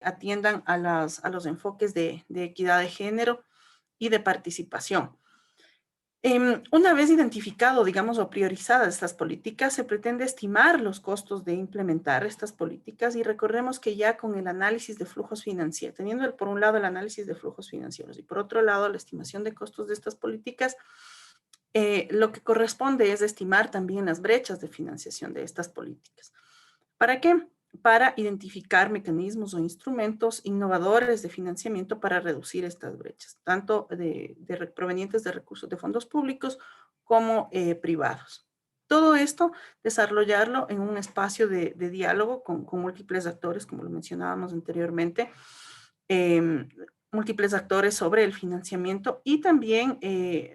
atiendan a los enfoques de equidad de género y de participación. Una vez identificado, digamos, o priorizadas estas políticas, se pretende estimar los costos de implementar estas políticas y recordemos que ya con el análisis de flujos financieros, teniendo por un lado el análisis de flujos financieros y por otro lado la estimación de costos de estas políticas, lo que corresponde es estimar también las brechas de financiación de estas políticas. ¿Para qué? Para identificar mecanismos o instrumentos innovadores de financiamiento para reducir estas brechas, tanto provenientes de recursos de fondos públicos como privados. Todo esto, desarrollarlo en un espacio de diálogo con múltiples actores, como lo mencionábamos anteriormente, múltiples actores sobre el financiamiento y también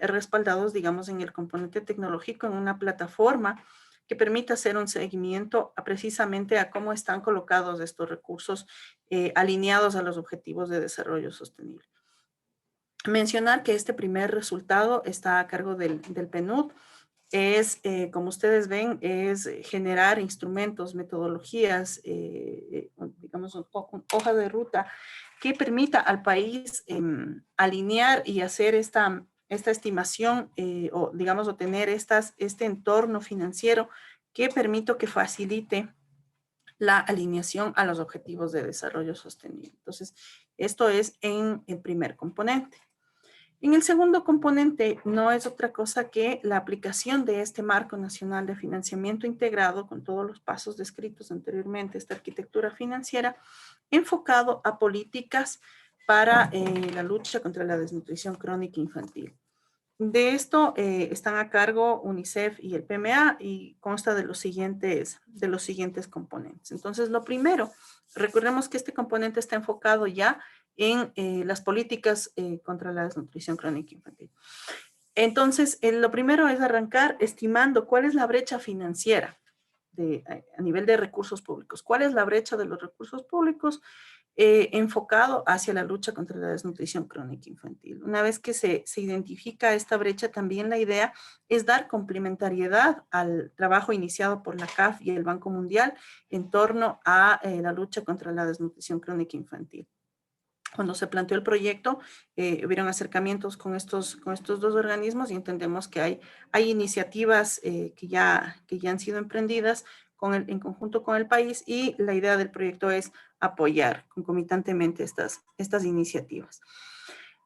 respaldados, digamos, en el componente tecnológico en una plataforma que permita hacer un seguimiento precisamente a cómo están colocados estos recursos alineados a los objetivos de desarrollo sostenible. Mencionar que este primer resultado está a cargo del PNUD. Es, como ustedes ven, es generar instrumentos, metodologías, digamos, hoja de ruta que permita al país alinear y hacer esta estimación o, digamos, obtener este entorno financiero que permita que facilite la alineación a los objetivos de desarrollo sostenible. Entonces, esto es en el primer componente. En el segundo componente no es otra cosa que la aplicación de este marco nacional de financiamiento integrado con todos los pasos descritos anteriormente, esta arquitectura financiera, enfocado a políticas para la lucha contra la desnutrición crónica infantil. De esto están a cargo UNICEF y el PMA y consta de los siguientes componentes. Entonces, lo primero, recordemos que este componente está enfocado ya en las políticas contra la desnutrición crónica infantil. Entonces, lo primero es arrancar estimando cuál es la brecha financiera a nivel de recursos públicos. ¿Cuál es la brecha de los recursos públicos enfocado hacia la lucha contra la desnutrición crónica infantil? Una vez que se identifica esta brecha, también la idea es dar complementariedad al trabajo iniciado por la CAF y el Banco Mundial en torno a la lucha contra la desnutrición crónica infantil. Cuando se planteó el proyecto, hubieron acercamientos con estos dos organismos y entendemos que hay iniciativas que ya han sido emprendidas en conjunto con el país y la idea del proyecto es apoyar concomitantemente estas iniciativas.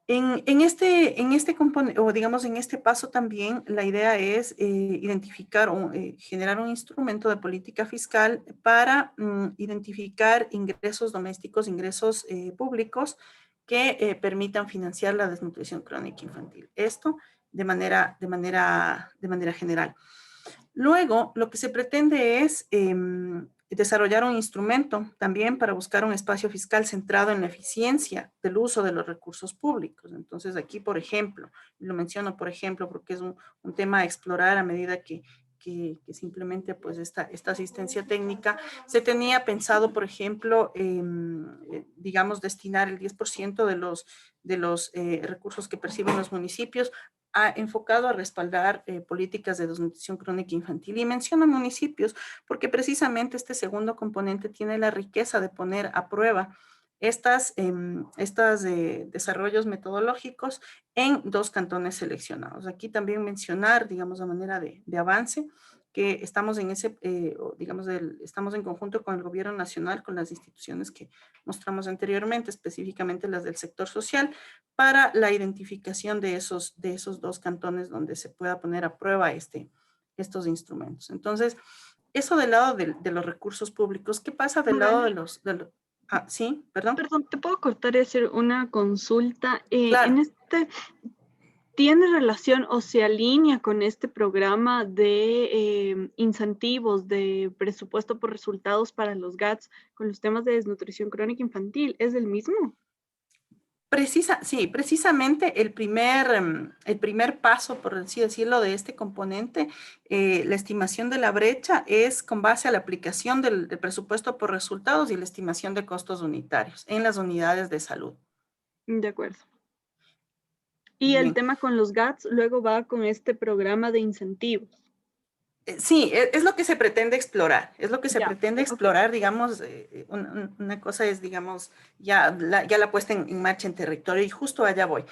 En este componente, o digamos en este paso también, la idea es identificar o generar un instrumento de política fiscal para identificar ingresos domésticos, ingresos públicos que permitan financiar la desnutrición crónica infantil. Esto de manera general. Luego, lo que se pretende es desarrollar un instrumento también para buscar un espacio fiscal centrado en la eficiencia del uso de los recursos públicos. Entonces, aquí, por ejemplo, lo menciono, por ejemplo, porque es un tema a explorar a medida que simplemente pues esta asistencia técnica, se tenía pensado, por ejemplo, digamos, destinar el 10% de los recursos que perciben los municipios enfocado a respaldar políticas de desnutrición crónica infantil. Y menciono municipios porque precisamente este segundo componente tiene la riqueza de poner a prueba estos desarrollos metodológicos en 2 cantones seleccionados. Aquí también mencionar, digamos, a manera de avance, que estamos en estamos en conjunto con el gobierno nacional, con las instituciones que mostramos anteriormente, específicamente las del sector social, para la identificación de esos 2 cantones donde se pueda poner a prueba estos instrumentos. Entonces, eso del lado de los recursos públicos. ¿Qué pasa del lado de los sí, perdón. Perdón, ¿te puedo cortar y hacer una consulta? Claro. ¿Tiene relación o se alinea con este programa de incentivos de presupuesto por resultados para los GATS con los temas de desnutrición crónica infantil? ¿Es el mismo? Sí, precisamente el primer paso, por así decirlo, de este componente, la estimación de la brecha es con base a la aplicación del presupuesto por resultados y la estimación de costos unitarios en las unidades de salud. De acuerdo. Y el Bien. tema con los GATS luego va con este programa de incentivos. Sí, es lo que se pretende explorar, es lo que se Ya, pretende ok. explorar, digamos, una cosa es, digamos, ya la puesta en marcha en territorio y justo allá voy.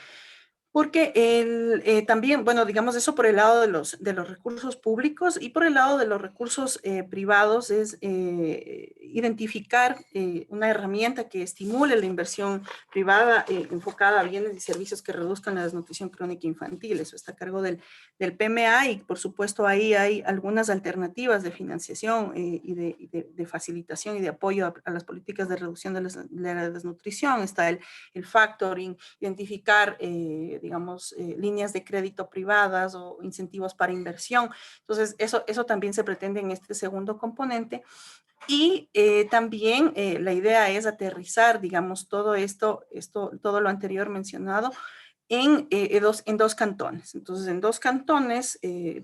Porque también, bueno, digamos eso por el lado de los recursos públicos y por el lado de los recursos privados es identificar una herramienta que estimule la inversión privada enfocada a bienes y servicios que reduzcan la desnutrición crónica infantil. Eso está a cargo del PMA y por supuesto ahí hay algunas alternativas de financiación de facilitación y de apoyo a las políticas de reducción de la desnutrición. Está el factoring, identificar, digamos, líneas de crédito privadas o incentivos para inversión. Entonces, eso también se pretende en este segundo componente. Y también la idea es aterrizar, digamos, todo lo anterior mencionado en dos cantones. Entonces, en dos cantones,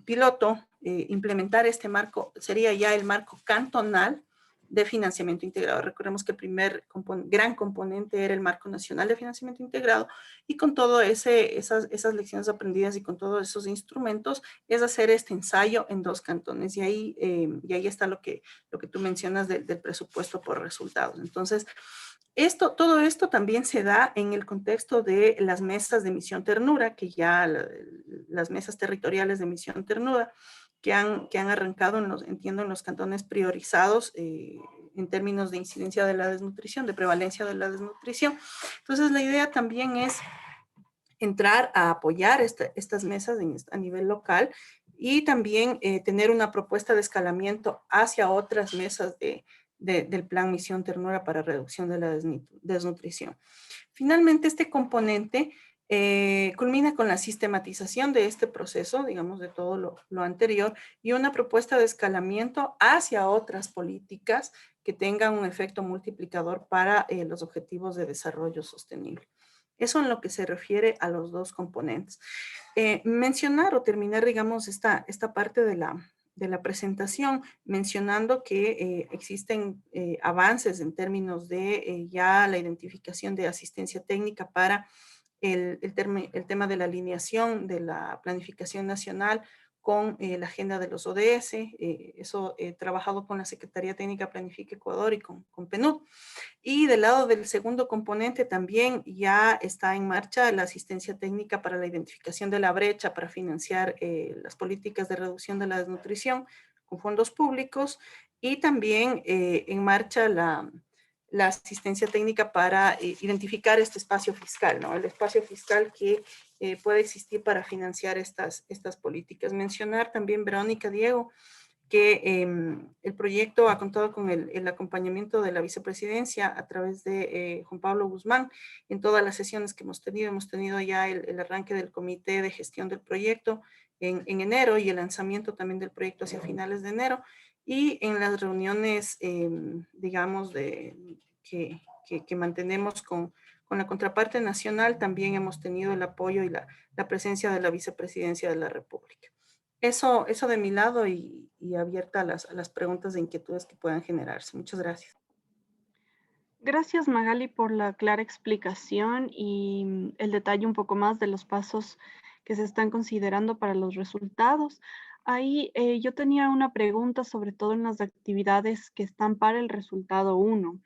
piloto, implementar este marco sería ya el marco cantonal de financiamiento integrado. Recordemos que el primer gran componente era el marco nacional de financiamiento integrado y con todo esas lecciones aprendidas y con todos esos instrumentos es hacer este ensayo en dos cantones y ahí está lo que tú mencionas del presupuesto por resultados. Entonces, todo esto también se da en el contexto de las mesas de misión ternura, que ya las mesas territoriales de misión ternura, que han arrancado, entiendo, en los cantones priorizados en términos de incidencia de la desnutrición, de prevalencia de la desnutrición. Entonces, la idea también es entrar a apoyar estas mesas a nivel local y también tener una propuesta de escalamiento hacia otras mesas del Plan Misión Ternura para reducción de la desnutrición. Finalmente, este componente culmina con la sistematización de este proceso, digamos, de todo lo anterior, y una propuesta de escalamiento hacia otras políticas que tengan un efecto multiplicador para los objetivos de desarrollo sostenible. Eso en lo que se refiere a los dos componentes. Mencionar o terminar, digamos, esta parte de la presentación, mencionando que existen avances en términos de ya la identificación de asistencia técnica para el tema de la alineación de la planificación nacional con la agenda de los ODS, eso trabajado con la Secretaría Técnica Planifica Ecuador y con PNUD. Y del lado del segundo componente también ya está en marcha la asistencia técnica para la identificación de la brecha para financiar las políticas de reducción de la desnutrición con fondos públicos y también en marcha la asistencia técnica para identificar este espacio fiscal, ¿no? El espacio fiscal que puede existir para financiar estas políticas. Mencionar también, Verónica, Diego, que el proyecto ha contado con el acompañamiento de la vicepresidencia a través de Juan Pablo Guzmán en todas las sesiones que hemos tenido. Hemos tenido ya el arranque del comité de gestión del proyecto en enero y el lanzamiento también del proyecto hacia finales de enero. Y en las reuniones, digamos, que mantenemos con la contraparte nacional, también hemos tenido el apoyo y la presencia de la vicepresidencia de la República. Eso de mi lado y abierta a las preguntas de inquietudes que puedan generarse. Muchas gracias. Gracias, Magali, por la clara explicación y el detalle un poco más de los pasos que se están considerando para los resultados. Ahí yo tenía una pregunta, sobre todo en las actividades que están para el resultado 1.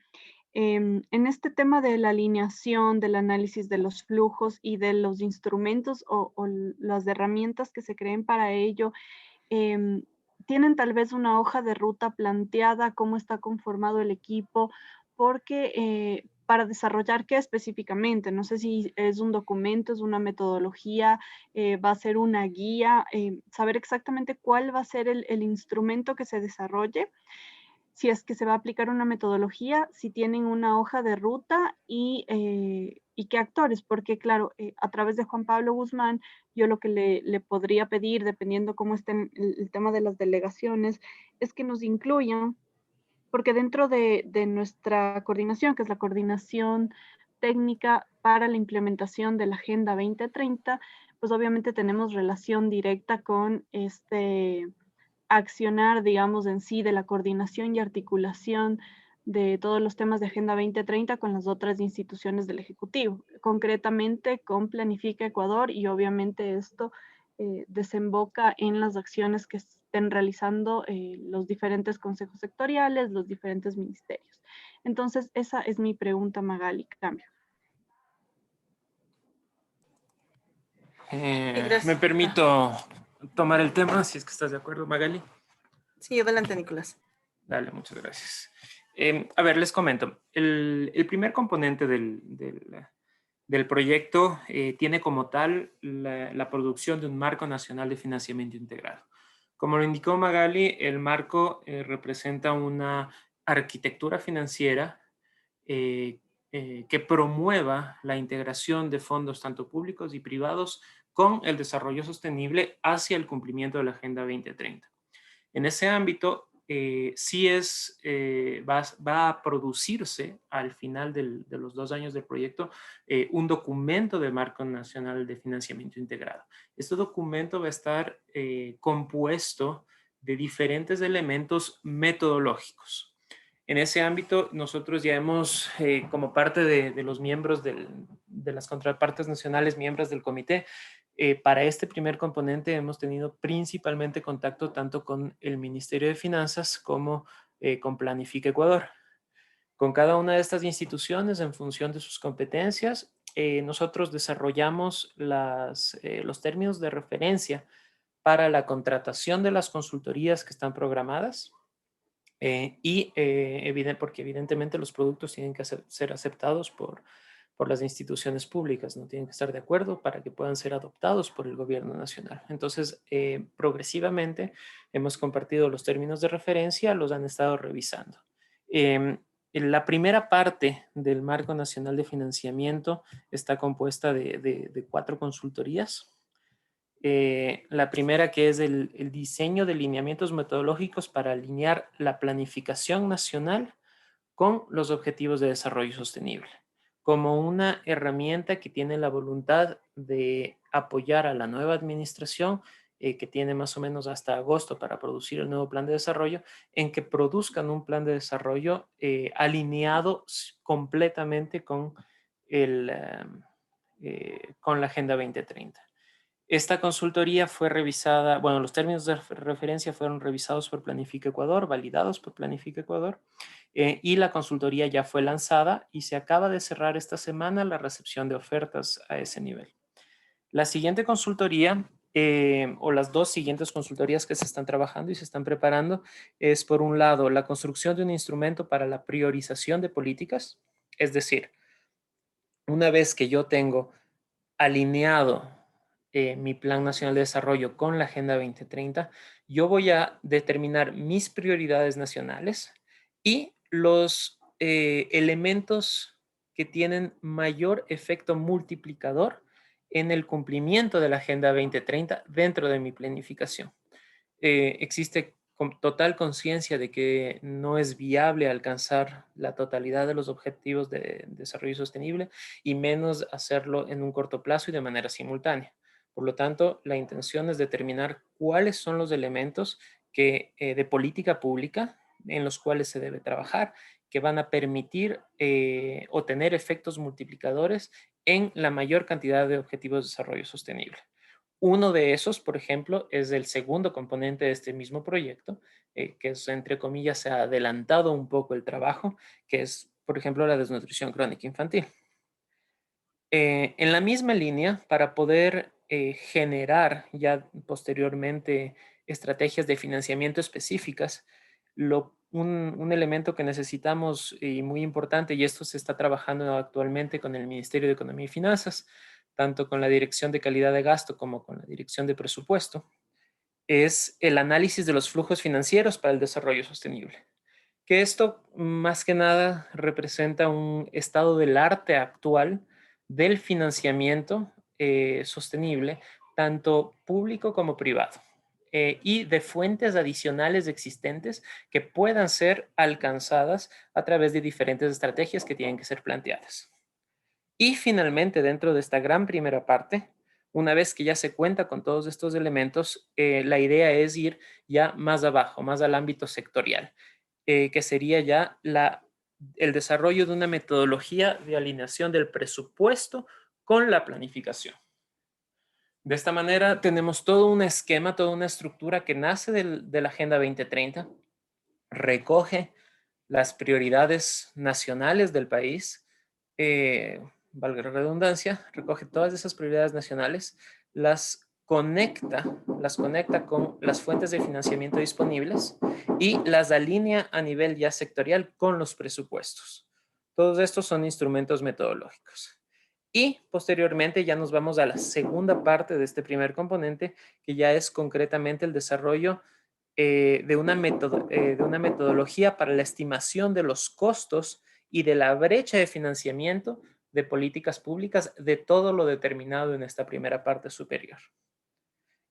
En este tema de la alineación, del análisis de los flujos y de los instrumentos o las herramientas que se creen para ello, em, ¿tienen tal vez una hoja de ruta planteada, cómo está conformado el equipo? Porque para desarrollar qué específicamente, no sé si es un documento, es una metodología, va a ser una guía, saber exactamente cuál va a ser el instrumento que se desarrolle, si es que se va a aplicar una metodología, si tienen una hoja de ruta y qué actores, porque claro, a través de Juan Pablo Guzmán, yo lo que le podría pedir, dependiendo cómo esté el tema de las delegaciones, es que nos incluyan, porque dentro de nuestra coordinación, que es la coordinación técnica para la implementación de la Agenda 2030, pues obviamente tenemos relación directa con este accionar, digamos, en sí de la coordinación y articulación de todos los temas de Agenda 2030 con las otras instituciones del Ejecutivo, concretamente con Planifica Ecuador y obviamente esto desemboca en las acciones que estén realizando los diferentes consejos sectoriales, los diferentes ministerios. Entonces, esa es mi pregunta, Magali. Cambio. Me Gracias. permito tomar el tema, si es que estás de acuerdo, Magali. Sí, adelante, Nicolás. Dale, muchas gracias. A ver, les comento. El primer componente del proyecto tiene como tal la producción de un marco nacional de financiamiento integrado. Como lo indicó Magali, el marco representa una arquitectura financiera que promueva la integración de fondos tanto públicos y privados con el desarrollo sostenible hacia el cumplimiento de la Agenda 2030. En ese ámbito, va a producirse al final de los 2 años del proyecto un documento de marco nacional de financiamiento integrado. Este documento va a estar compuesto de diferentes elementos metodológicos. En ese ámbito, nosotros ya hemos, como parte de los miembros de las contrapartes nacionales, miembros del comité, para este primer componente hemos tenido principalmente contacto tanto con el Ministerio de Finanzas como con Planifica Ecuador. Con cada una de estas instituciones, en función de sus competencias, nosotros desarrollamos los términos de referencia para la contratación de las consultorías que están programadas porque evidentemente los productos tienen que ser aceptados por las instituciones públicas, no tienen que estar de acuerdo para que puedan ser adoptados por el gobierno nacional. Entonces, progresivamente hemos compartido los términos de referencia, los han estado revisando. La primera parte del Marco Nacional de Financiamiento está compuesta de 4 consultorías. La primera, que es el diseño de lineamientos metodológicos para alinear la planificación nacional con los objetivos de desarrollo sostenible, como una herramienta que tiene la voluntad de apoyar a la nueva administración, que tiene más o menos hasta agosto para producir el nuevo plan de desarrollo, en que produzcan un plan de desarrollo alineado completamente con la Agenda 2030. Esta consultoría fue revisada, bueno, los términos de referencia fueron revisados por Planifica Ecuador, validados por Planifica Ecuador, y la consultoría ya fue lanzada y se acaba de cerrar esta semana la recepción de ofertas a ese nivel. La siguiente consultoría, o las 2 siguientes consultorías que se están trabajando y se están preparando, es por un lado la construcción de un instrumento para la priorización de políticas, es decir, una vez que yo tengo alineado mi Plan Nacional de Desarrollo con la Agenda 2030, yo voy a determinar mis prioridades nacionales y los elementos que tienen mayor efecto multiplicador en el cumplimiento de la Agenda 2030 dentro de mi planificación. Existe con total conciencia de que no es viable alcanzar la totalidad de los objetivos de desarrollo sostenible y menos hacerlo en un corto plazo y de manera simultánea. Por lo tanto, la intención es determinar cuáles son los elementos de política pública en los cuales se debe trabajar, que van a permitir o tener efectos multiplicadores en la mayor cantidad de objetivos de desarrollo sostenible. Uno de esos, por ejemplo, es el segundo componente de este mismo proyecto, que es, entre comillas, se ha adelantado un poco el trabajo, que es, por ejemplo, la desnutrición crónica infantil. En la misma línea, para poder generar posteriormente estrategias de financiamiento específicas, un elemento que necesitamos y muy importante, y esto se está trabajando actualmente con el Ministerio de Economía y Finanzas, tanto con la Dirección de Calidad de Gasto como con la Dirección de Presupuesto, es el análisis de los flujos financieros para el desarrollo sostenible. Que esto más que nada representa un estado del arte actual del financiamiento sostenible, tanto público como privado, y de fuentes adicionales existentes que puedan ser alcanzadas a través de diferentes estrategias que tienen que ser planteadas. Y finalmente, dentro de esta gran primera parte, una vez que ya se cuenta con todos estos elementos, la idea es ir ya más abajo, más al ámbito sectorial, que sería ya el desarrollo de una metodología de alineación del presupuesto con la planificación. De esta manera tenemos todo un esquema, toda una estructura que nace de la Agenda 2030, recoge las prioridades nacionales del país, valga la redundancia, recoge todas esas prioridades nacionales, las conecta con las fuentes de financiamiento disponibles y las alinea a nivel ya sectorial con los presupuestos. Todos estos son instrumentos metodológicos. Y posteriormente ya nos vamos a la segunda parte de este primer componente, que ya es concretamente el desarrollo de una metodología para la estimación de los costos y de la brecha de financiamiento de políticas públicas de todo lo determinado en esta primera parte superior.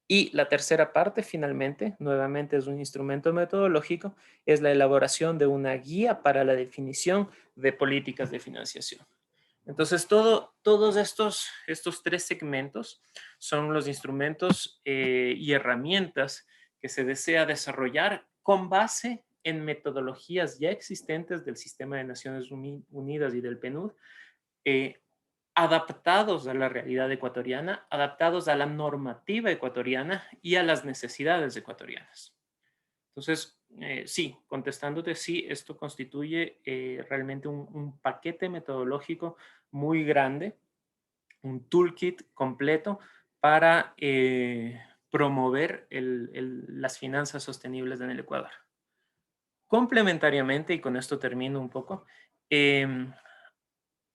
Y la tercera parte, finalmente, nuevamente es un instrumento metodológico, es la elaboración de una guía para la definición de políticas de financiación. Entonces, todos estos tres segmentos son los instrumentos y herramientas que se desea desarrollar con base en metodologías ya existentes del Sistema de Naciones Unidas y del PNUD, adaptados a la realidad ecuatoriana, adaptados a la normativa ecuatoriana y a las necesidades ecuatorianas. Entonces, sí, contestándote, sí, esto constituye realmente un paquete metodológico muy grande, un toolkit completo para promover las finanzas sostenibles en el Ecuador. Complementariamente, y con esto termino un poco,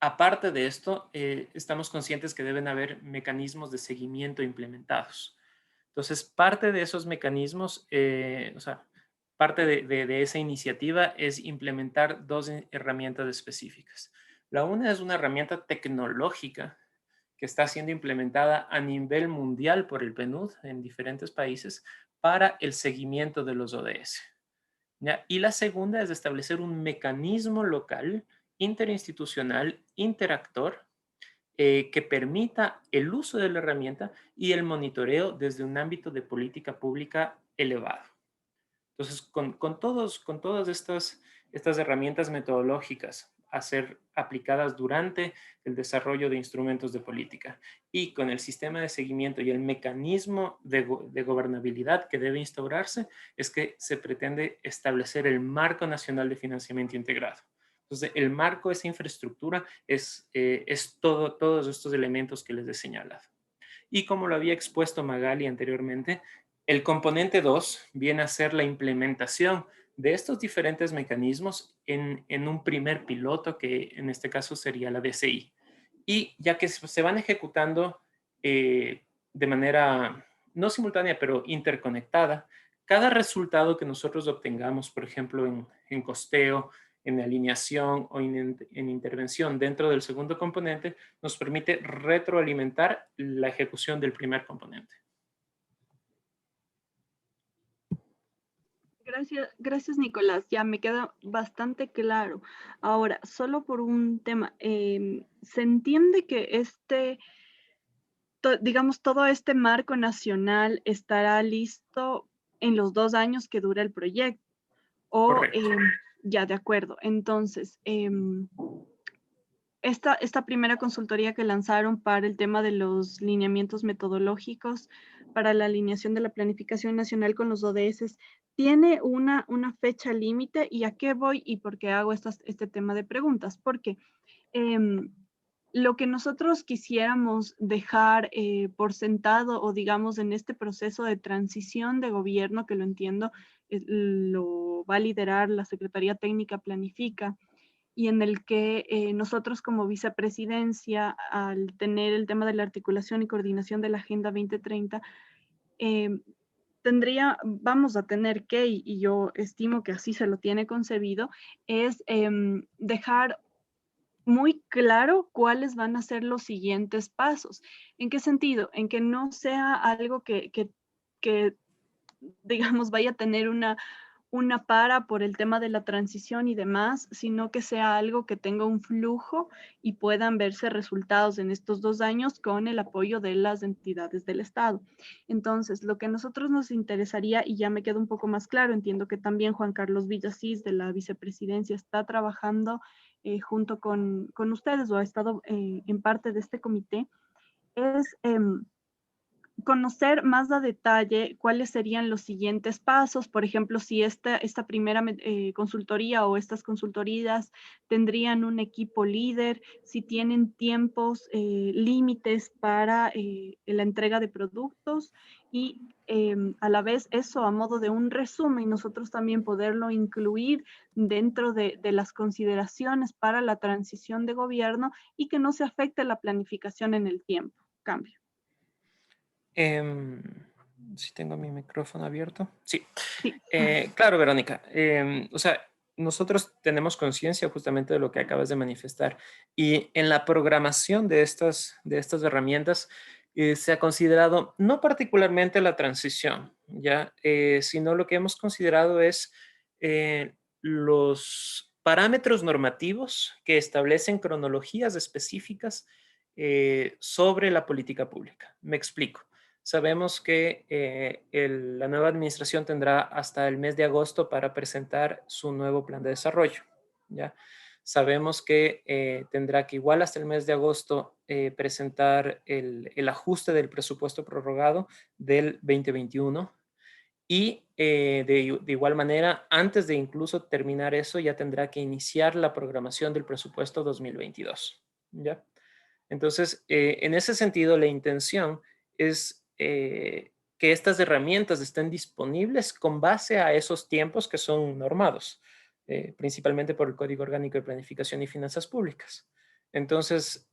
aparte de esto, estamos conscientes que deben haber mecanismos de seguimiento implementados. Entonces, parte de esos mecanismos, parte de esa iniciativa es implementar dos herramientas específicas. La una es una herramienta tecnológica que está siendo implementada a nivel mundial por el PNUD en diferentes países para el seguimiento de los ODS. ¿Ya? Y la segunda es establecer un mecanismo local, interinstitucional, interactor, que permita el uso de la herramienta y el monitoreo desde un ámbito de política pública elevado. Entonces, con todas estas herramientas metodológicas a ser aplicadas durante el desarrollo de instrumentos de política y con el sistema de seguimiento y el mecanismo de gobernabilidad que debe instaurarse, es que se pretende establecer el marco nacional de financiamiento integrado. Entonces, el marco, esa infraestructura, es todos estos elementos que les he señalado. Y como lo había expuesto Magali anteriormente, el componente 2 viene a ser la implementación de estos diferentes mecanismos en un primer piloto, que en este caso sería la DCI. Y ya que se van ejecutando de manera no simultánea, pero interconectada, cada resultado que nosotros obtengamos, por ejemplo, en costeo, en alineación o en intervención dentro del segundo componente, nos permite retroalimentar la ejecución del primer componente. Gracias, Nicolás. Ya me queda bastante claro. Ahora, solo por un tema, se entiende que digamos, todo este marco nacional estará listo en los 2 años que dura el proyecto. O, ya, de acuerdo. Entonces, esta primera consultoría que lanzaron para el tema de los lineamientos metodológicos para la alineación de la planificación nacional con los ODS, ¿tiene una fecha límite? ¿Y a qué voy? ¿Y por qué hago este tema de preguntas? Porque lo que nosotros quisiéramos dejar por sentado o digamos en este proceso de transición de gobierno, que lo entiendo, lo va a liderar la Secretaría Técnica Planifica, y en el que nosotros como vicepresidencia, al tener el tema de la articulación y coordinación de la Agenda 2030, vamos a tener que, y yo estimo que así se lo tiene concebido, es dejar muy claro cuáles van a ser los siguientes pasos. ¿En qué sentido? En que no sea algo que digamos, vaya a tener una para por el tema de la transición y demás, sino que sea algo que tenga un flujo y puedan verse resultados en estos 2 años con el apoyo de las entidades del Estado. Entonces, lo que a nosotros nos interesaría, y ya me queda un poco más claro, entiendo que también Juan Carlos Villasís de la vicepresidencia está trabajando junto con ustedes o ha estado en parte de este comité, es conocer más a detalle cuáles serían los siguientes pasos. Por ejemplo, si esta primera consultoría o estas consultorías tendrían un equipo líder, si tienen tiempos límites para la entrega de productos y a la vez eso a modo de un resumen, nosotros también poderlo incluir dentro de las consideraciones para la transición de gobierno y que no se afecte la planificación en el tiempo. Cambio. Si tengo mi micrófono abierto. Sí. Sí. Claro, Verónica. O sea, nosotros tenemos conciencia justamente de lo que acabas de manifestar. Y en la programación de estas herramientas se ha considerado no particularmente la transición, ¿ya? Sino lo que hemos considerado es los parámetros normativos que establecen cronologías específicas sobre la política pública. Me explico. Sabemos que la nueva administración tendrá hasta el mes de agosto para presentar su nuevo plan de desarrollo, ¿ya? Sabemos que tendrá que igual hasta el mes de agosto presentar el ajuste del presupuesto prorrogado del 2021 y de igual manera, antes de incluso terminar eso, ya tendrá que iniciar la programación del presupuesto 2022, ¿ya? Entonces, en ese sentido, la intención es que estas herramientas estén disponibles con base a esos tiempos que son normados, principalmente por el Código Orgánico de Planificación y Finanzas Públicas. Entonces,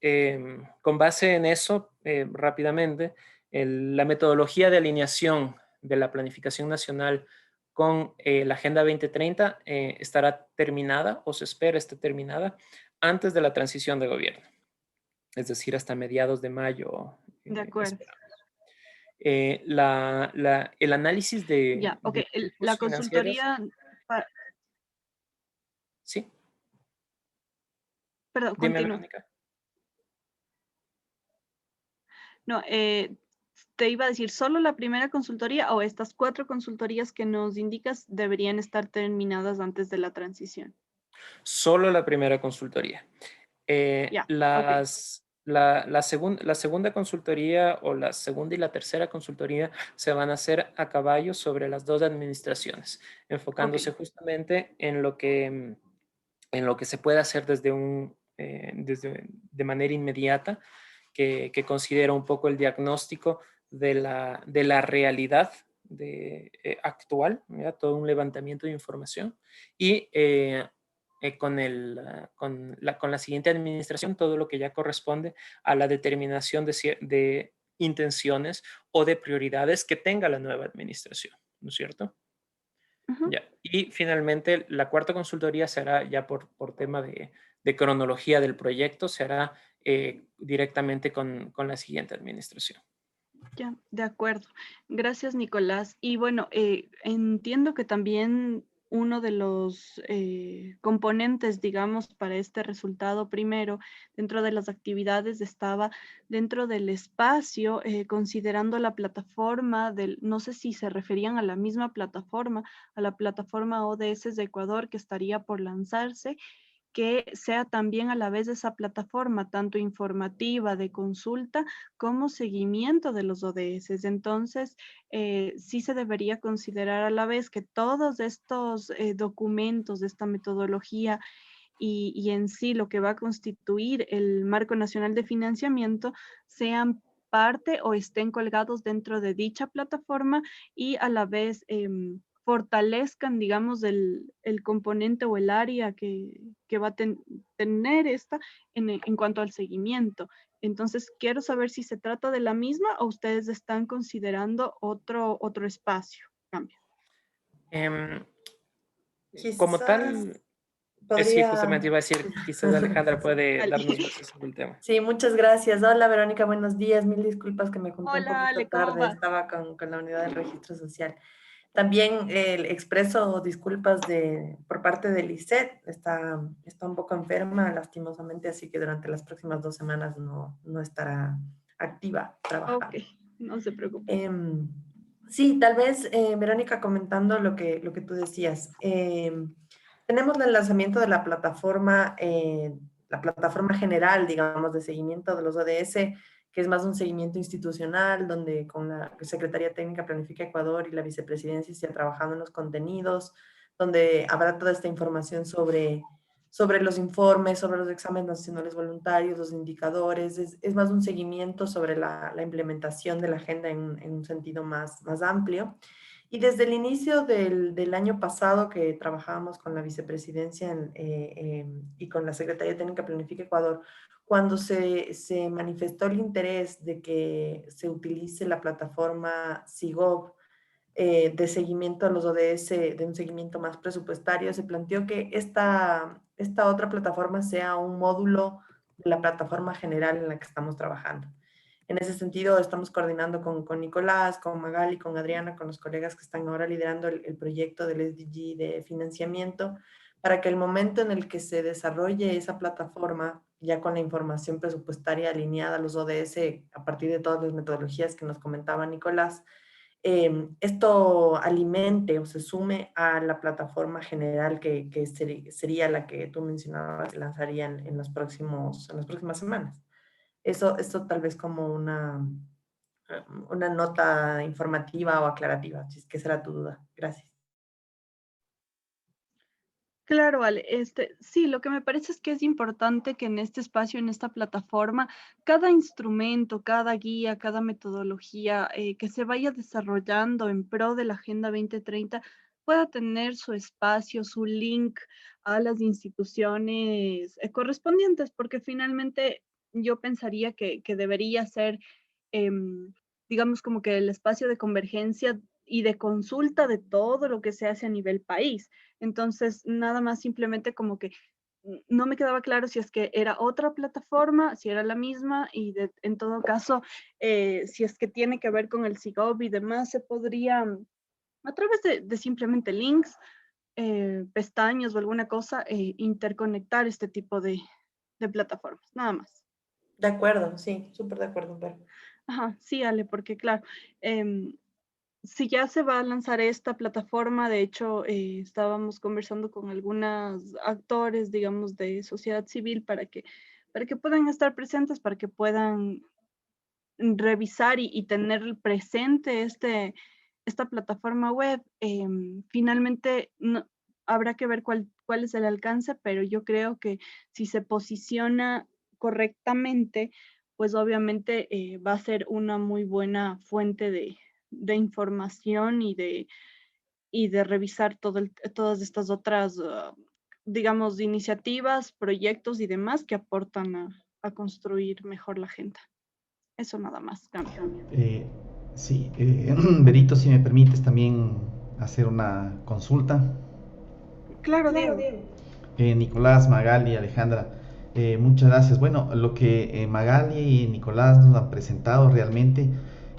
con base en eso, rápidamente, la metodología de alineación de la planificación nacional con la Agenda 2030 estará terminada o se espera esté terminada antes de la transición de gobierno. Es decir, hasta mediados de mayo. De acuerdo. El análisis Ya, ok. de flujos La financieros. consultoría, Sí, perdón, dime, continúo. Verónica. No, te iba a decir, ¿solo la primera consultoría o estas 4 consultorías que nos indicas deberían estar terminadas antes de la transición? Solo la primera consultoría. Ya, ok. La segunda consultoría o la segunda y la tercera consultoría se van a hacer a caballo sobre las 2 administraciones, enfocándose Ok. justamente en lo que se puede hacer de manera inmediata, que considera un poco el diagnóstico de la realidad actual, ¿ya? Todo un levantamiento de información y con la siguiente administración todo lo que ya corresponde a la determinación de intenciones o de prioridades que tenga la nueva administración, ¿no es cierto? Ujú. Ya. Y finalmente, la cuarta consultoría se hará ya por tema de cronología del proyecto, se hará directamente con la siguiente administración. Ya, de acuerdo. Gracias, Nicolás. Y bueno, entiendo que también uno de los componentes, digamos, para este resultado primero, dentro de las actividades, estaba dentro del espacio, considerando la plataforma no sé si se referían a la misma plataforma, a la plataforma ODS de Ecuador que estaría por lanzarse, que sea también a la vez esa plataforma, tanto informativa de consulta como seguimiento de los ODS. Entonces, sí se debería considerar a la vez que todos estos documentos de esta metodología y en sí lo que va a constituir el Marco Nacional de Financiamiento sean parte o estén colgados dentro de dicha plataforma y a la vez fortalezcan, digamos, el componente o el área que va a tener esta en cuanto al seguimiento. Entonces, quiero saber si se trata de la misma o ustedes están considerando otro espacio. Cambio. Como Quizás tal, sí, justamente podría... iba a decir, quizás Alejandra puede Dale. darnos luces sobre el tema. Sí, muchas gracias. Hola, Verónica, buenos días. Mil disculpas que me conté un Hola, poquito Ale, ¿cómo tarde. vas? Estaba con la unidad del registro social. También expreso disculpas por parte del ICET. Está un poco enferma, lastimosamente, así que durante las próximas 2 semanas no estará activa Ok, trabajando. no se preocupe. Sí, tal vez, Verónica, comentando lo que tú decías. Tenemos el lanzamiento de la plataforma general, digamos, de seguimiento de los ODS, que es más un seguimiento institucional, donde con la Secretaría Técnica Planifica Ecuador y la Vicepresidencia se ha trabajado en los contenidos, donde habrá toda esta información sobre los informes, sobre los exámenes nacionales voluntarios, los indicadores. Es más un seguimiento sobre la implementación de la agenda en un sentido más amplio. Y desde el inicio del año pasado que trabajábamos con la vicepresidencia y con la Secretaría Técnica Planifica Ecuador, cuando se manifestó el interés de que se utilice la plataforma SIGOV de seguimiento a los ODS, de un seguimiento más presupuestario, se planteó que esta otra plataforma sea un módulo de la plataforma general en la que estamos trabajando. En ese sentido, estamos coordinando con Nicolás, con Magali, con Adriana, con los colegas que están ahora liderando el proyecto del SDG de financiamiento, para que el momento en el que se desarrolle esa plataforma, ya con la información presupuestaria alineada a los ODS, a partir de todas las metodologías que nos comentaba Nicolás, esto alimente o se sume a la plataforma general que sería la que tú mencionabas que lanzaría en las próximas semanas. Eso tal vez como una nota informativa o aclarativa, si es que será tu duda. Gracias. Claro, Ale, sí, lo que me parece es que es importante que en este espacio, en esta plataforma, cada instrumento, cada guía, cada metodología que se vaya desarrollando en pro de la Agenda 2030 pueda tener su espacio, su link a las instituciones correspondientes, porque finalmente yo pensaría que debería ser, digamos, como que el espacio de convergencia y de consulta de todo lo que se hace a nivel país. Entonces, nada más simplemente como que no me quedaba claro si es que era otra plataforma, si era la misma, y en todo caso, si es que tiene que ver con el SIGOV y demás, se podría, a través de simplemente links, pestañas o alguna cosa, interconectar este tipo de plataformas, nada más. De acuerdo, sí, súper de acuerdo, Fer. Ajá, sí, Ale, porque claro, si ya se va a lanzar esta plataforma, de hecho, estábamos conversando con algunos actores, digamos, de sociedad civil para que puedan estar presentes, para que puedan revisar y tener presente esta plataforma web. Finalmente, habrá que ver cuál es el alcance, pero yo creo que si se posiciona correctamente, pues obviamente va a ser una muy buena fuente de información y de revisar todas estas otras, digamos, iniciativas, proyectos y demás que aportan a construir mejor la agenda. Eso nada más. Sí, Berito, si me permites también hacer una consulta. Claro, Diego. Nicolás, Magali, Alejandra, muchas gracias. Bueno, lo que Magali y Nicolás nos han presentado realmente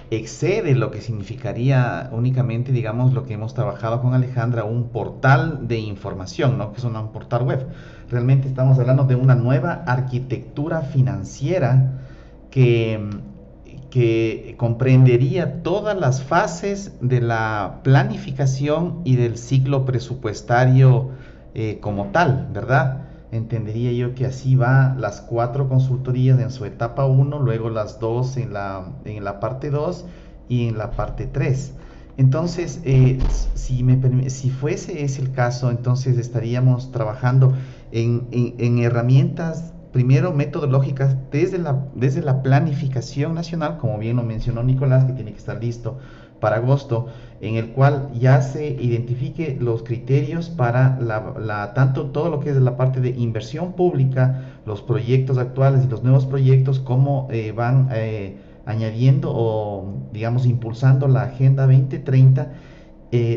excede lo que significaría únicamente, digamos, lo que hemos trabajado con Alejandra, un portal de información, ¿no? Que es un portal web. Realmente estamos hablando de una nueva arquitectura financiera que comprendería todas las fases de la planificación y del ciclo presupuestario como tal, ¿verdad? Entendería yo que así va las 4 consultorías en su etapa 1, luego las 2 en la parte 2 y en la parte 3. Entonces, si fuese ese el caso, entonces estaríamos trabajando en herramientas, primero metodológicas, desde la planificación nacional, como bien lo mencionó Nicolás, que tiene que estar listo para agosto, en el cual ya se identifique los criterios para tanto todo lo que es la parte de inversión pública, los proyectos actuales y los nuevos proyectos, cómo van añadiendo o, digamos, impulsando la Agenda 2030.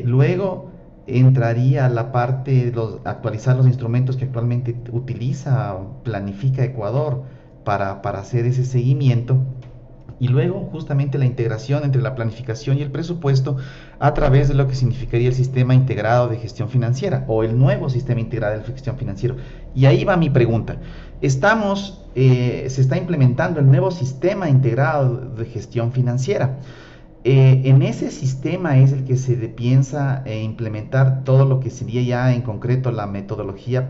Luego entraría la parte de actualizar los instrumentos que actualmente utiliza Planifica Ecuador para hacer ese seguimiento. Y luego justamente la integración entre la planificación y el presupuesto a través de lo que significaría el sistema integrado de gestión financiera o el nuevo sistema integrado de gestión financiera. Y ahí va mi pregunta. Se está implementando el nuevo sistema integrado de gestión financiera. En ese sistema es el que se piensa implementar todo lo que sería ya en concreto la metodología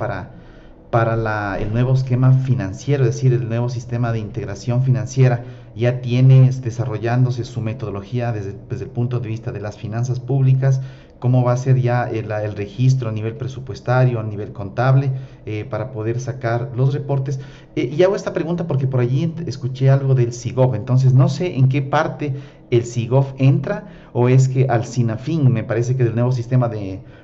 para el nuevo esquema financiero, es decir, el nuevo sistema de integración financiera, ya tiene desarrollándose su metodología desde el punto de vista de las finanzas públicas, cómo va a ser ya el registro a nivel presupuestario, a nivel contable, para poder sacar los reportes. Y hago esta pregunta porque por allí escuché algo del SIGOF, entonces no sé en qué parte el SIGOF entra, o es que al SINAFIN, me parece que del nuevo sistema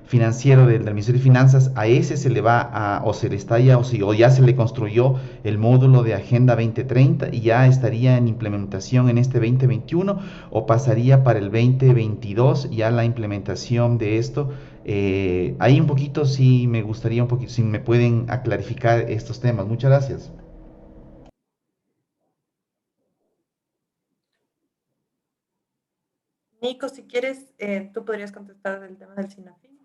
financiero del Ministerio de Finanzas, a ese se le va o se le está ya, o ya se le construyó el módulo de Agenda 2030 y ya estaría en implementación en este 2021, o pasaría para el 2022 ya la implementación de esto. Ahí un poquito sí me gustaría un poquito, si me pueden aclarificar estos temas. Muchas gracias. Nico, si quieres, tú podrías contestar el tema del SINAFIN.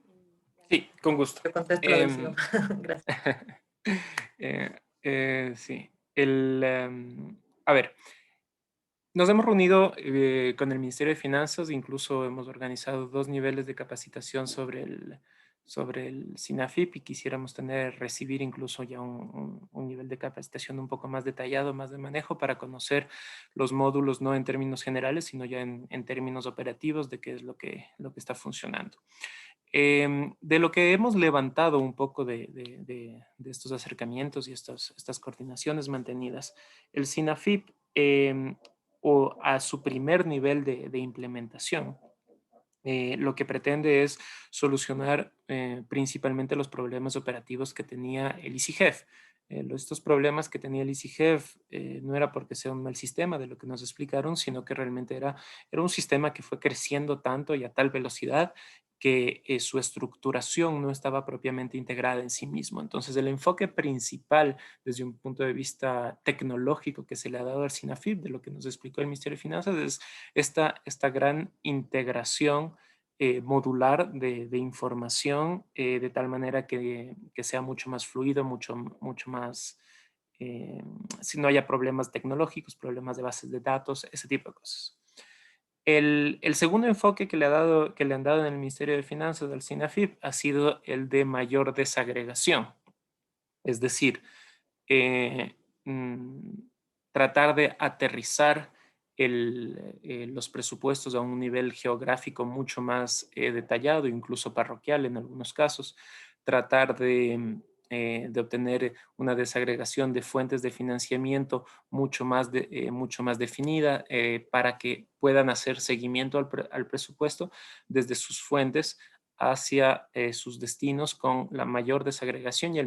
Sí, con gusto. Yo contesto lo del SIGOF. Gracias. Sí. A ver, nos hemos reunido con el Ministerio de Finanzas, incluso hemos organizado 2 niveles de capacitación sobre el SINAFIP, y quisiéramos recibir incluso ya un nivel de capacitación un poco más detallado, más de manejo, para conocer los módulos, no en términos generales, sino ya en términos operativos de qué es lo que está funcionando. De lo que hemos levantado un poco de estos acercamientos y estas coordinaciones mantenidas, el SINAFIP, o a su primer nivel de implementación, lo que pretende es solucionar principalmente los problemas operativos que tenía el EasyJEF. Estos problemas que tenía el EasyJEF no era porque sea un mal sistema, de lo que nos explicaron, sino que realmente era un sistema que fue creciendo tanto y a tal velocidad que su estructuración no estaba propiamente integrada en sí mismo. Entonces, el enfoque principal desde un punto de vista tecnológico que se le ha dado al SINAFIP, de lo que nos explicó el Ministerio de Finanzas, es esta gran integración modular de información, de tal manera que sea mucho más fluido, mucho más, si no haya problemas tecnológicos, problemas de bases de datos, ese tipo de cosas. El segundo enfoque que le han dado en el Ministerio de Finanzas del SINAFIP ha sido el de mayor desagregación. Es decir, tratar de aterrizar los presupuestos a un nivel geográfico mucho más detallado, incluso parroquial en algunos casos, tratar de obtener una desagregación de fuentes de financiamiento mucho más definida, para que puedan hacer seguimiento al presupuesto desde sus fuentes hacia sus destinos con la mayor desagregación y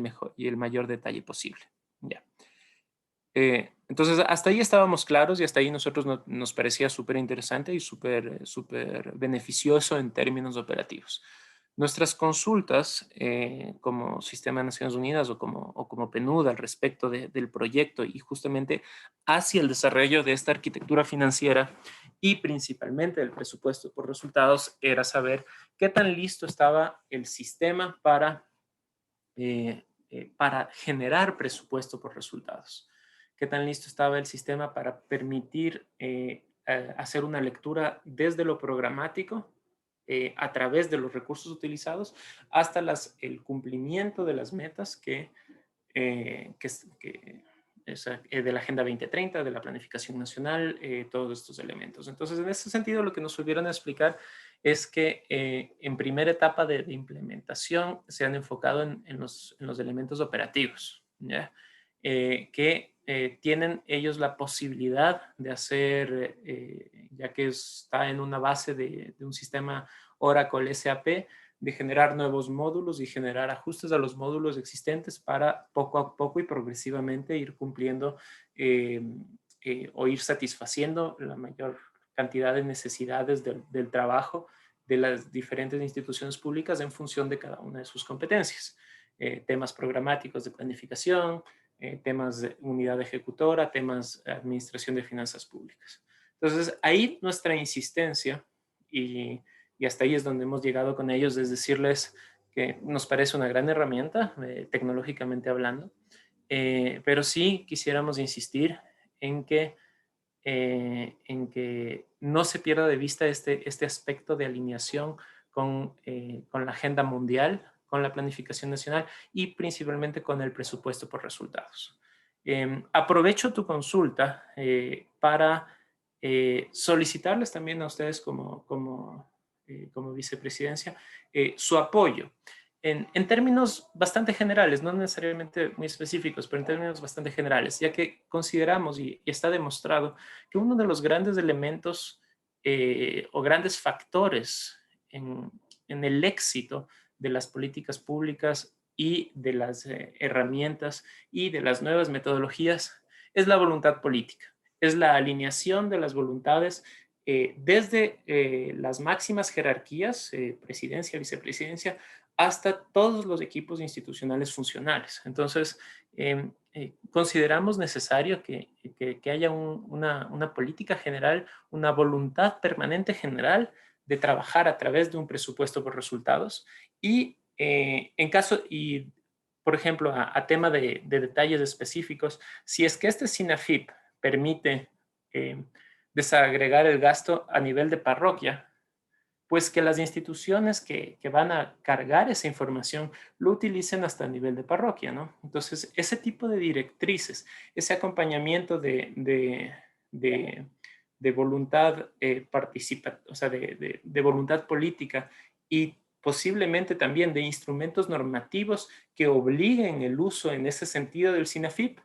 el mayor detalle posible. Ya. Entonces, hasta ahí estábamos claros y hasta ahí nosotros nos parecía súper interesante y súper beneficioso en términos operativos. Nuestras consultas como Sistema de Naciones Unidas o como PNUD al respecto del proyecto y justamente hacia el desarrollo de esta arquitectura financiera y principalmente del presupuesto por resultados era saber qué tan listo estaba el sistema para generar presupuesto por resultados. Qué tan listo estaba el sistema para permitir hacer una lectura desde lo programático, a través de los recursos utilizados, hasta el cumplimiento de las metas de la Agenda 2030, de la planificación nacional, todos estos elementos. Entonces, en ese sentido, lo que nos volvieron a explicar es que en primera etapa de implementación se han enfocado en los elementos operativos, ¿ya? Que tienen ellos la posibilidad de hacer, ya que está en una base de un sistema Oracle SAP, de generar nuevos módulos y generar ajustes a los módulos existentes para poco a poco y progresivamente ir cumpliendo o ir satisfaciendo la mayor cantidad de necesidades del trabajo de las diferentes instituciones públicas en función de cada una de sus competencias. Temas programáticos de planificación, temas de unidad ejecutora, temas de administración de finanzas públicas. Entonces, ahí nuestra insistencia y hasta ahí es donde hemos llegado con ellos, es decirles que nos parece una gran herramienta, tecnológicamente hablando, pero sí quisiéramos insistir en que no se pierda de vista este aspecto de alineación con la agenda mundial, con la planificación nacional y principalmente con el presupuesto por resultados. Aprovecho tu consulta para solicitarles también a ustedes como vicepresidencia su apoyo. En términos bastante generales, no necesariamente muy específicos, pero en términos bastante generales, ya que consideramos y está demostrado que uno de los grandes elementos o grandes factores en el éxito de las políticas públicas y de las herramientas y de las nuevas metodologías es la voluntad política, es la alineación de las voluntades desde las máximas jerarquías, presidencia, vicepresidencia, hasta todos los equipos institucionales funcionales. Entonces, consideramos necesario que haya una política general, una voluntad permanente general de trabajar a través de un presupuesto por resultados y en caso, y por ejemplo, a tema de detalles específicos, si es que este SINAFIP permite desagregar el gasto a nivel de parroquia, pues que las instituciones que van a cargar esa información lo utilicen hasta el nivel de parroquia, ¿no? Entonces, ese tipo de directrices, ese acompañamiento de voluntad participativa, o sea, de voluntad política y posiblemente también de instrumentos normativos que obliguen el uso en ese sentido del SINAFIP,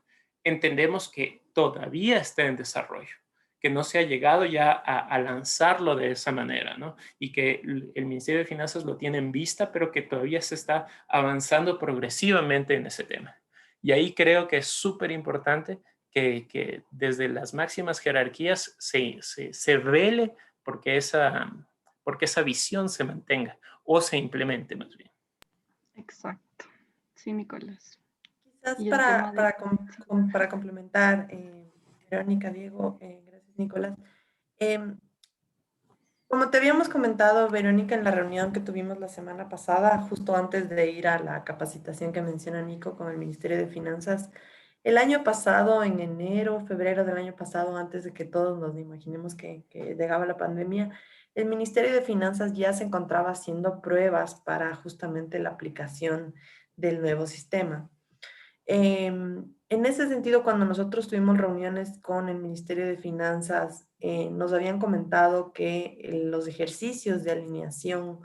entendemos que todavía está en desarrollo, que no se ha llegado ya a lanzarlo de esa manera, ¿no? Y que el Ministerio de Finanzas lo tiene en vista, pero que todavía se está avanzando progresivamente en ese tema. Y ahí creo que es súper importante que desde las máximas jerarquías se vele porque esa visión se mantenga o se implemente más bien. Exacto. Sí, Nicolás. Quizás Y el tema de... para complementar, Verónica, Diego, gracias Nicolás. Como te habíamos comentado, Verónica, en la reunión que tuvimos la semana pasada, justo antes de ir a la capacitación que menciona Nico con el Ministerio de Finanzas, el año pasado, en enero, febrero del año pasado, antes de que todos nos imaginemos que llegaba la pandemia, el Ministerio de Finanzas ya se encontraba haciendo pruebas para justamente la aplicación del nuevo sistema. En ese sentido, cuando nosotros tuvimos reuniones con el Ministerio de Finanzas, nos habían comentado que los ejercicios de alineación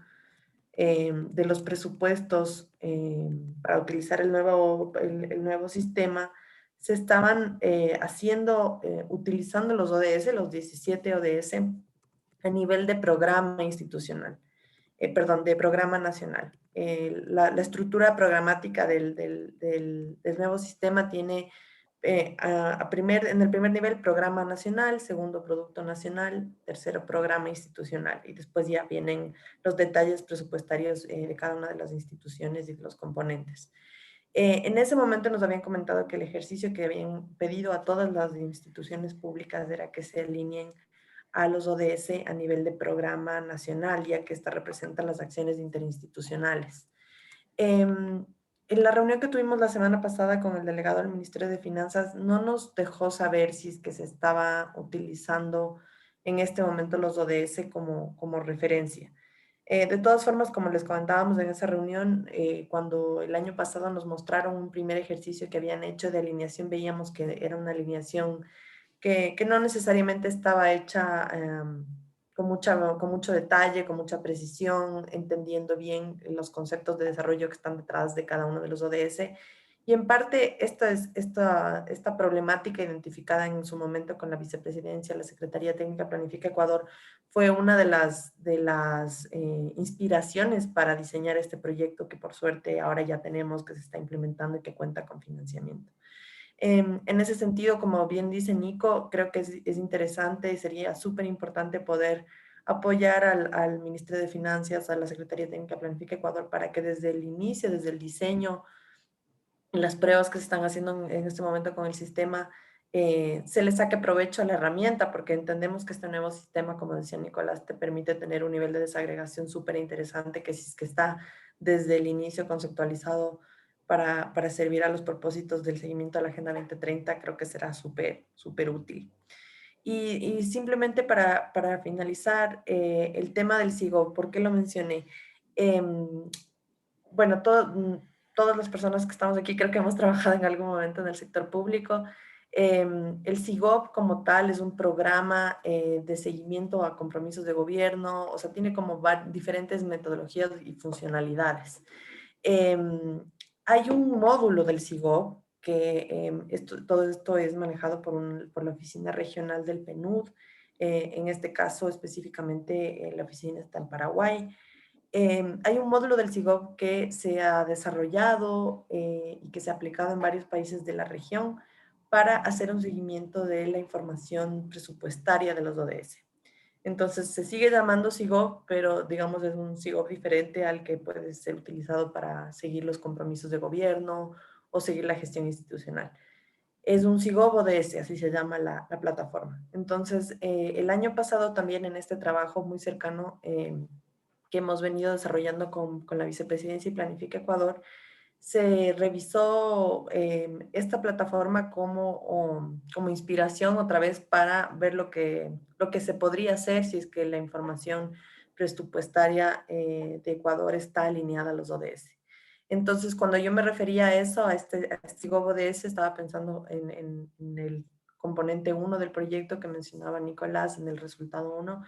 de los presupuestos para utilizar el nuevo sistema se estaban haciendo, utilizando los ODS, los 17 ODS, a nivel de programa institucional, perdón, de programa nacional. La estructura programática del nuevo sistema tiene en el primer nivel programa nacional, segundo producto nacional, tercero programa institucional y después ya vienen los detalles presupuestarios de cada una de las instituciones y de los componentes. En ese momento nos habían comentado que el ejercicio que habían pedido a todas las instituciones públicas era que se alineen a los ODS a nivel de programa nacional, ya que esta representa las acciones interinstitucionales. En la reunión que tuvimos la semana pasada con el delegado del Ministerio de Finanzas, no nos dejó saber si es que se estaba utilizando en este momento los ODS como referencia. De todas formas, como les comentábamos en esa reunión, cuando el año pasado nos mostraron un primer ejercicio que habían hecho de alineación, veíamos que era una alineación que no necesariamente estaba hecha con mucho detalle, con mucha precisión, entendiendo bien los conceptos de desarrollo que están detrás de cada uno de los ODS. Y en parte esta problemática identificada en su momento con la vicepresidencia, la Secretaría Técnica Planifica Ecuador, fue una de las inspiraciones para diseñar este proyecto que por suerte ahora ya tenemos, que se está implementando y que cuenta con financiamiento. En ese sentido, como bien dice Nico, creo que es interesante y sería súper importante poder apoyar al Ministerio de Finanzas, a la Secretaría Técnica Planifica Ecuador, para que desde el inicio, desde el diseño, las pruebas que se están haciendo en este momento con el sistema, se le saque provecho a la herramienta, porque entendemos que este nuevo sistema, como decía Nicolás, te permite tener un nivel de desagregación súper interesante, que si es que está desde el inicio conceptualizado para servir a los propósitos del seguimiento a la Agenda 2030, creo que será súper, súper útil. Y simplemente para finalizar, el tema del SIGO, ¿por qué lo mencioné? bueno, todas las personas que estamos aquí creo que hemos trabajado en algún momento en el sector público. El SIGOP como tal es un programa de seguimiento a compromisos de gobierno, o sea, tiene como diferentes metodologías y funcionalidades. Hay un módulo del SIGOP que todo esto es manejado por la oficina regional del PNUD. En este caso específicamente la oficina está en Paraguay. Hay un módulo del SIGOP que se ha desarrollado y que se ha aplicado en varios países de la región para hacer un seguimiento de la información presupuestaria de los ODS. Entonces se sigue llamando SIGOP, pero digamos es un SIGOP diferente al que puede ser utilizado para seguir los compromisos de gobierno o seguir la gestión institucional. Es un SIGOP ODS, así se llama la plataforma. Entonces, el año pasado también en este trabajo muy cercano que hemos venido desarrollando con la Vicepresidencia y Planifica Ecuador, se revisó esta plataforma como inspiración otra vez para ver lo que se podría hacer si es que la información presupuestaria de Ecuador está alineada a los ODS. Entonces, cuando yo me refería a eso, a este SIGOP ODS, estaba pensando en el componente 1 del proyecto que mencionaba Nicolás, en el resultado 1,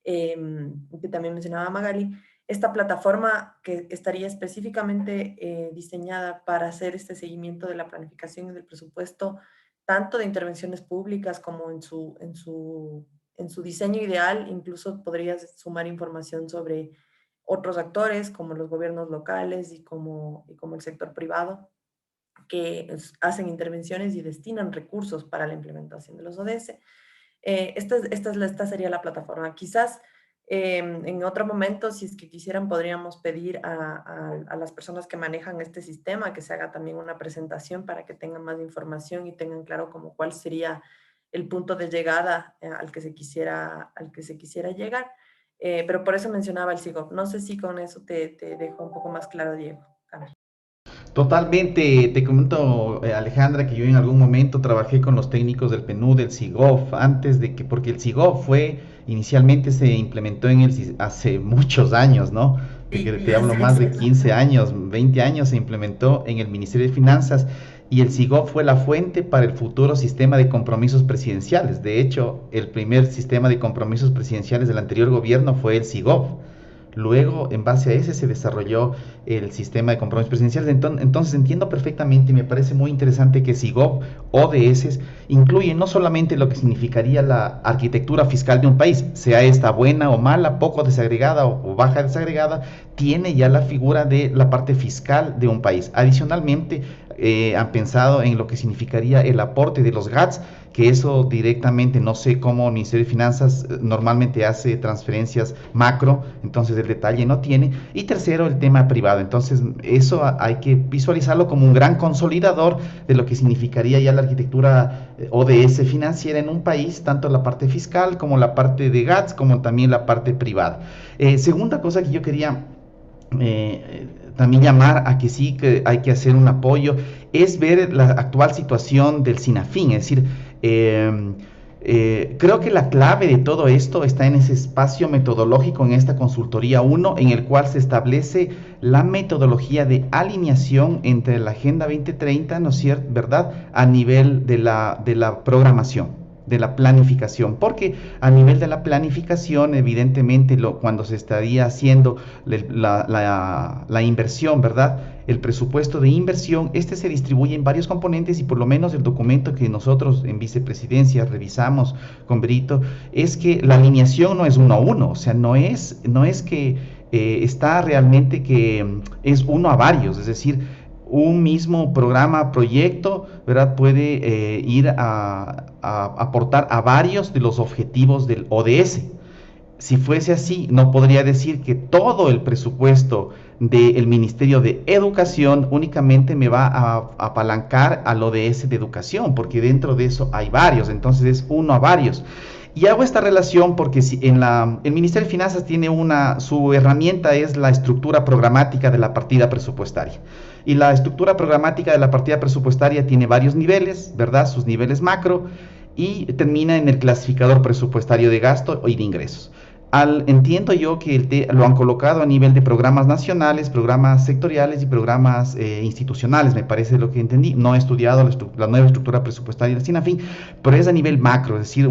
que también mencionaba Magali. Esta plataforma que estaría específicamente diseñada para hacer este seguimiento de la planificación y del presupuesto, tanto de intervenciones públicas como en su diseño ideal, incluso podría sumar información sobre otros actores como los gobiernos locales y como el sector privado que hacen intervenciones y destinan recursos para la implementación de los ODS. Esta sería la plataforma. Quizás en otro momento, si es que quisieran, podríamos pedir a las personas que manejan este sistema que se haga también una presentación para que tengan más información y tengan claro como cuál sería el punto de llegada al que se quisiera llegar. Pero por eso mencionaba el SIGOP. No sé si con eso te dejo un poco más claro, Diego. Totalmente, te comento, Alejandra, que yo en algún momento trabajé con los técnicos del PNUD, del SIGOP, porque el SIGOP inicialmente se implementó hace muchos años, ¿no? Te hablo más de 15 años, 20 años se implementó en el Ministerio de Finanzas, y el SIGOP fue la fuente para el futuro sistema de compromisos presidenciales. De hecho, el primer sistema de compromisos presidenciales del anterior gobierno fue el SIGOP. Luego, en base a ese, se desarrolló el sistema de compromisos presidenciales. Entonces, entiendo perfectamente y me parece muy interesante que SIGOP, ODS, incluye no solamente lo que significaría la arquitectura fiscal de un país, sea esta buena o mala, poco desagregada o baja desagregada, tiene ya la figura de la parte fiscal de un país. Adicionalmente, han pensado en lo que significaría el aporte de los GATS, que eso directamente, no sé cómo el Ministerio de Finanzas normalmente hace transferencias macro, entonces el detalle no tiene. Y tercero, el tema privado. Entonces eso hay que visualizarlo como un gran consolidador de lo que significaría ya la arquitectura ODS financiera en un país, tanto la parte fiscal como la parte de GATS, como también la parte privada. Segunda cosa que yo quería también llamar a que sí que hay que hacer un apoyo, es ver la actual situación del SINAFIN, es decir, creo que la clave de todo esto está en ese espacio metodológico, en esta consultoría 1, en el cual se establece la metodología de alineación entre la Agenda 2030, ¿no es cierto?, ¿verdad?, a nivel de la programación, de la planificación, porque a nivel de la planificación, evidentemente, cuando se estaría haciendo la inversión, ¿verdad?, el presupuesto de inversión, se distribuye en varios componentes, y por lo menos el documento que nosotros en Vicepresidencia revisamos con Brito, es que la alineación no es 1 a 1, o sea, no es que está realmente que es 1 a varios, es decir, un mismo programa, proyecto, ¿verdad?, puede ir a aportar a varios de los objetivos del ODS. Si fuese así, no podría decir que todo el presupuesto del Ministerio de Educación únicamente me va a apalancar al ODS de educación, porque dentro de eso hay varios, entonces es 1 a varios. Y hago esta relación porque si el Ministerio de Finanzas tiene su herramienta es la estructura programática de la partida presupuestaria. Y la estructura programática de la partida presupuestaria tiene varios niveles, ¿verdad?, sus niveles macro, y termina en el clasificador presupuestario de gasto y de ingresos. entiendo yo que lo han colocado a nivel de programas nacionales, programas sectoriales y programas institucionales, me parece lo que entendí. No he estudiado la nueva estructura presupuestaria del SINAFIN, pero es a nivel macro, es decir,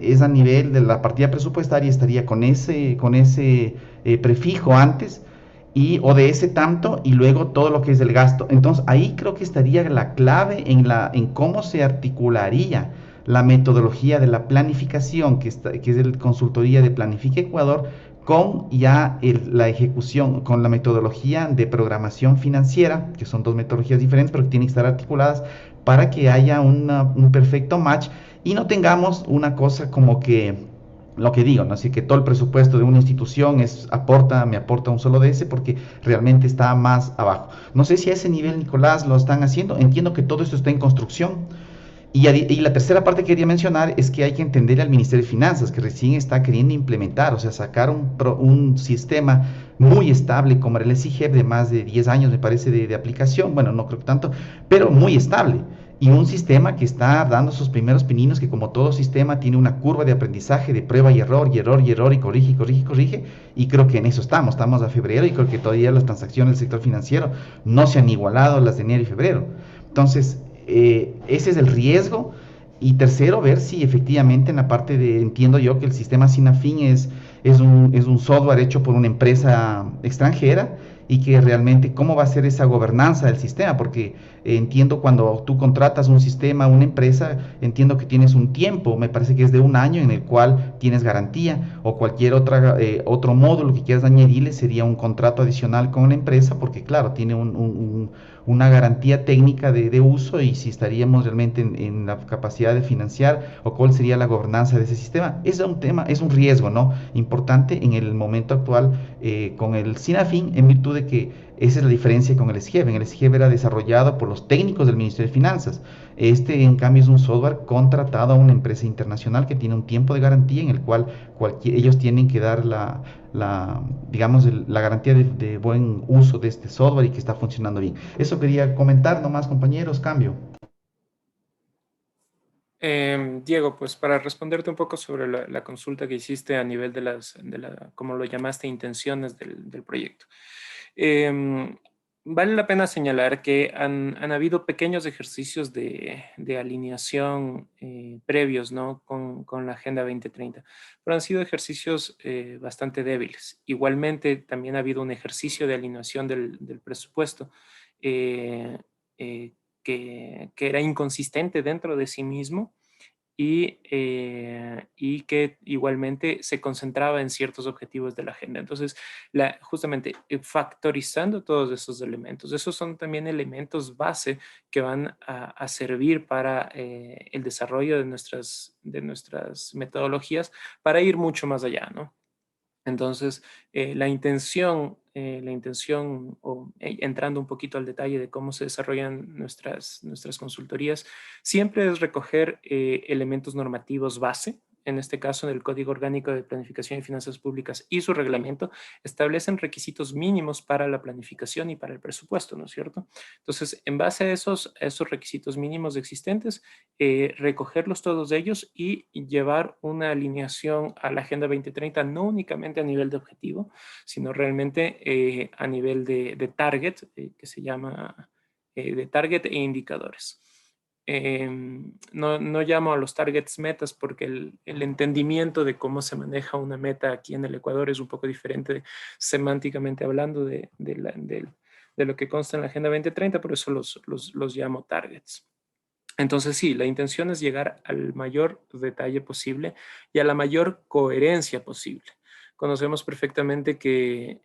es a nivel de la partida presupuestaria, estaría con ese prefijo antes, o de ese tanto, y luego todo lo que es el gasto. Entonces ahí creo que estaría la clave en cómo se articularía la metodología de la planificación, que es la consultoría de Planifica Ecuador, con ya la ejecución, con la metodología de programación financiera, que son dos metodologías diferentes, pero que tienen que estar articuladas para que haya un perfecto match y no tengamos una cosa como que lo que digo, ¿no? Así que todo el presupuesto de una institución me aporta un solo de ese porque realmente está más abajo. No sé si a ese nivel, Nicolás, lo están haciendo. Entiendo que todo esto está en construcción. Y la tercera parte que quería mencionar es que hay que entender al Ministerio de Finanzas, que recién está queriendo implementar, o sea, sacar un sistema muy estable como el SIGEP de más de 10 años, me parece, de aplicación, bueno, no creo que tanto, pero muy estable. Y un sistema que está dando sus primeros pininos, que como todo sistema tiene una curva de aprendizaje de prueba y error, y corrige, y creo que en eso estamos a febrero, y creo que todavía las transacciones del sector financiero no se han igualado a las de enero y febrero. Entonces, ese es el riesgo. Y tercero, ver si efectivamente en la parte entiendo yo que el sistema SINAFIN es un software hecho por una empresa extranjera y que realmente cómo va a ser esa gobernanza del sistema, porque entiendo cuando tú contratas un sistema, una empresa, entiendo que tienes un tiempo, me parece que es de un año en el cual tienes garantía, o cualquier otro módulo que quieras añadirle sería un contrato adicional con la empresa, porque claro, tiene una garantía técnica de uso, y si estaríamos realmente en la capacidad de financiar, o cuál sería la gobernanza de ese sistema. Es un tema, es un riesgo, ¿no?, importante en el momento actual con el SINAFIN, en virtud de que esa es la diferencia con el SGEB. En el SGEB era desarrollado por los técnicos del Ministerio de Finanzas. En cambio, es un software contratado a una empresa internacional que tiene un tiempo de garantía en el cual ellos tienen que dar digamos, la garantía de buen uso de este software y que está funcionando bien. Eso quería comentar nomás, compañeros. Cambio. Diego, pues para responderte un poco sobre la consulta que hiciste a nivel como lo llamaste, intenciones del proyecto. Vale la pena señalar que han habido pequeños ejercicios de alineación previos, ¿no?, con la Agenda 2030, pero han sido ejercicios bastante débiles. Igualmente, también ha habido un ejercicio de alineación del presupuesto eh, eh, que era inconsistente dentro de sí mismo y que igualmente se concentraba en ciertos objetivos de la agenda. Entonces, justamente factorizando todos esos elementos, esos son también elementos base que van a servir para el desarrollo de nuestras metodologías para ir mucho más allá, ¿no? Entonces, la intención, entrando un poquito al detalle de cómo se desarrollan nuestras consultorías, siempre es recoger elementos normativos base. En este caso, en el Código Orgánico de Planificación y Finanzas Públicas y su reglamento establecen requisitos mínimos para la planificación y para el presupuesto, ¿no es cierto? Entonces, en base a esos requisitos mínimos existentes, recogerlos todos ellos y llevar una alineación a la Agenda 2030, no únicamente a nivel de objetivo, sino realmente a nivel de target, que se llama de target e indicadores. No llamo a los targets metas porque el entendimiento de cómo se maneja una meta aquí en el Ecuador es un poco diferente semánticamente hablando de lo que consta en la Agenda 2030, por eso los llamo targets. Entonces sí, la intención es llegar al mayor detalle posible y a la mayor coherencia posible. Conocemos perfectamente que